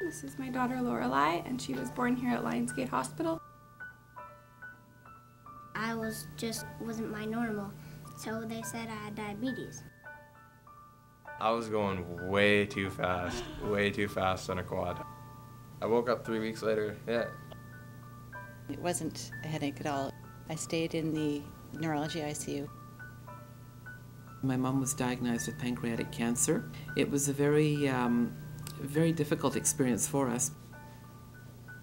This is my daughter Lorelei, and she was born here at Lionsgate Hospital. I wasn't my normal, so they said I had diabetes. I was going way too fast on a quad. I woke up 3 weeks later, yeah. It wasn't a headache at all. I stayed in the neurology ICU. My mom was diagnosed with pancreatic cancer. It was a very difficult experience for us.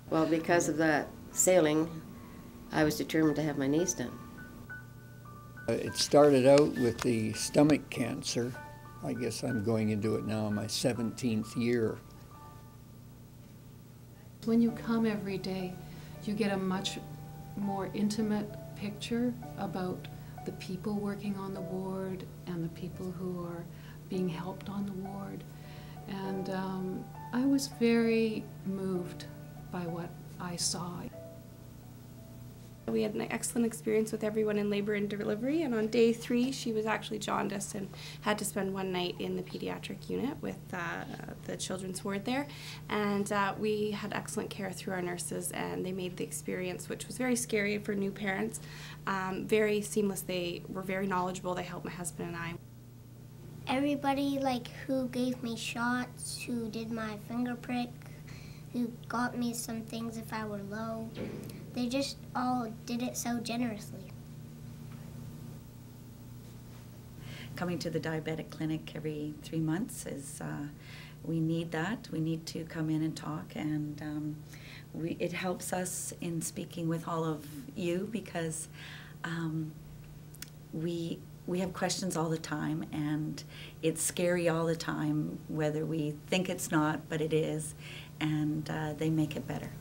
Well, because of that sailing, I was determined to have my knees done. It started out with the stomach cancer. I guess I'm going into it now in my 17th year. When you come every day, you get a much more intimate picture about the people working on the ward and the people who are being helped on the ward. And I was very moved by what I saw. We had an excellent experience with everyone in labor and delivery, and on day 3 she was actually jaundiced and had to spend one night in the pediatric unit with the children's ward there. And we had excellent care through our nurses, and they made the experience, which was very scary for new parents, very seamless. They were very knowledgeable. They helped my husband and I. Everybody who gave me shots, who did my finger prick, who got me some things if I were low, they just all did it so generously. Coming to the diabetic clinic every 3 months is, we need that. We need to come in and talk, and it helps us in speaking with all of you because we have questions all the time, and it's scary all the time, whether we think it's not, but it is, and they make it better.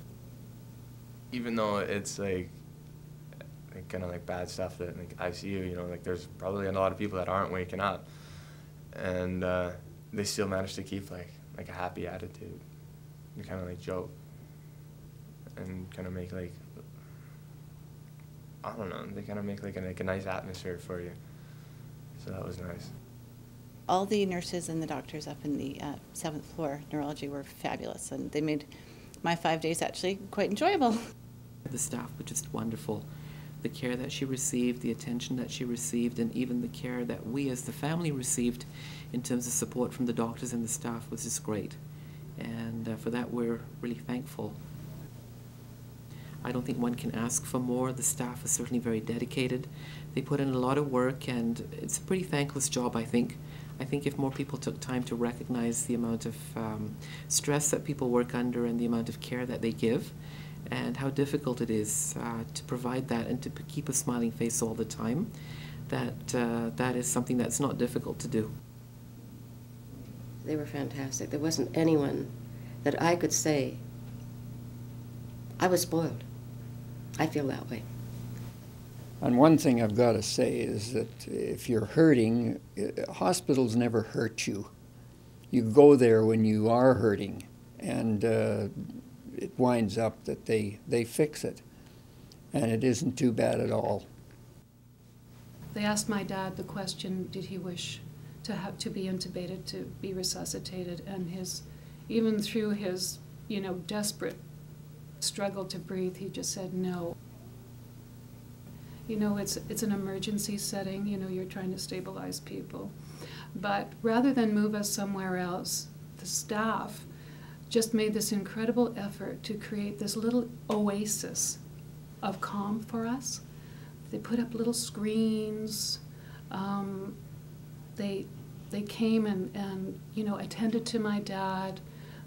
Even though it's kind of bad stuff that ICU, there's probably a lot of people that aren't waking up, and they still manage to keep a happy attitude and kind of joke and kind of make I don't know, they kind of make a nice atmosphere for you. So that was nice. All the nurses and the doctors up in the 7th floor neurology were fabulous, and they made my 5 days actually quite enjoyable. The staff were just wonderful. The care that she received, the attention that she received, and even the care that we as the family received in terms of support from the doctors and the staff was just great. And for that we're really thankful. I don't think one can ask for more. The staff is certainly very dedicated. They put in a lot of work, and it's a pretty thankless job, I think. I think if more people took time to recognize the amount of stress that people work under and the amount of care that they give, and how difficult it is to provide that and to keep a smiling face all the time, that is something that's not difficult to do. They were fantastic. There wasn't anyone that I could say, I was spoiled. I feel that way. And one thing I've got to say is that if you're hurting, hospitals never hurt you. You go there when you are hurting, and it winds up that they fix it. And it isn't too bad at all. They asked my dad the question, did he wish to be intubated, to be resuscitated, and even through his desperate struggle to breathe, he just said no. It's an emergency setting, you're trying to stabilize people. But rather than move us somewhere else, the staff just made this incredible effort to create this little oasis of calm for us. They put up little screens. They came and attended to my dad.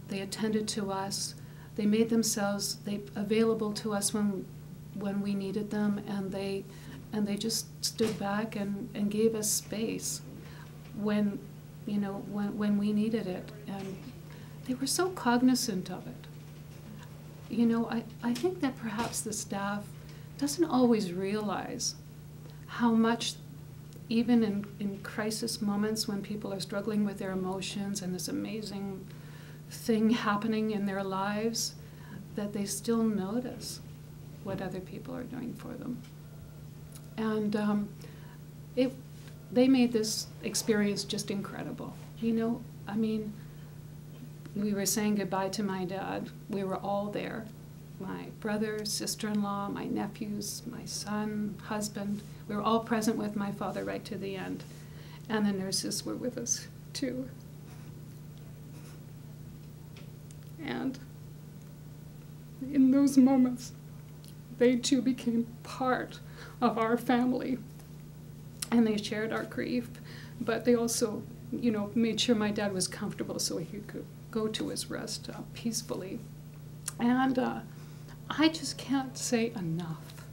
They attended to us. They made themselves available to us when we needed them, and they just stood back and gave us space when we needed it, and they were so cognizant of it. I think that perhaps the staff doesn't always realize how much, even in crisis moments when people are struggling with their emotions and this amazing thing happening in their lives, that they still notice what other people are doing for them. And they made this experience just incredible. we were saying goodbye to my dad. We were all there. My brother, sister-in-law, my nephews, my son, husband. We were all present with my father right to the end. And the nurses were with us too. And in those moments, they too became part of our family. And they shared our grief, but they also, you know, made sure my dad was comfortable so he could go to his rest peacefully. And I just can't say enough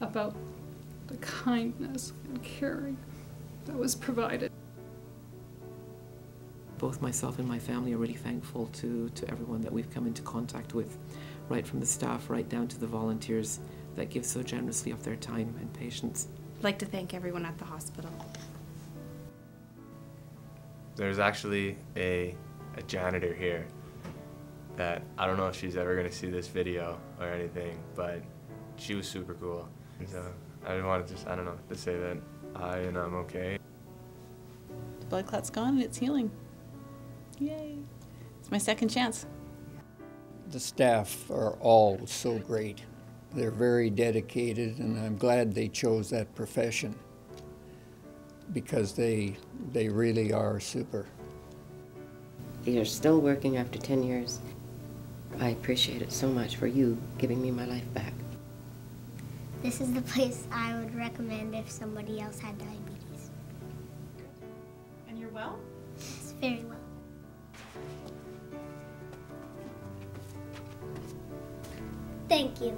about the kindness and caring that was provided. Both myself and my family are really thankful to everyone that we've come into contact with, right from the staff right down to the volunteers that give so generously of their time and patience. I'd like to thank everyone at the hospital. There's actually a janitor here that I don't know if she's ever gonna see this video or anything, but she was super cool. And so I wanted to, I don't know, to say that I'm okay. The blood clot's gone and it's healing. Yay. It's my second chance. The staff are all so great. They're very dedicated, and I'm glad they chose that profession because they really are super. You're still working after 10 years. I appreciate it so much for you giving me my life back. This is the place I would recommend if somebody else had diabetes. And you're well? It's very well. Thank you.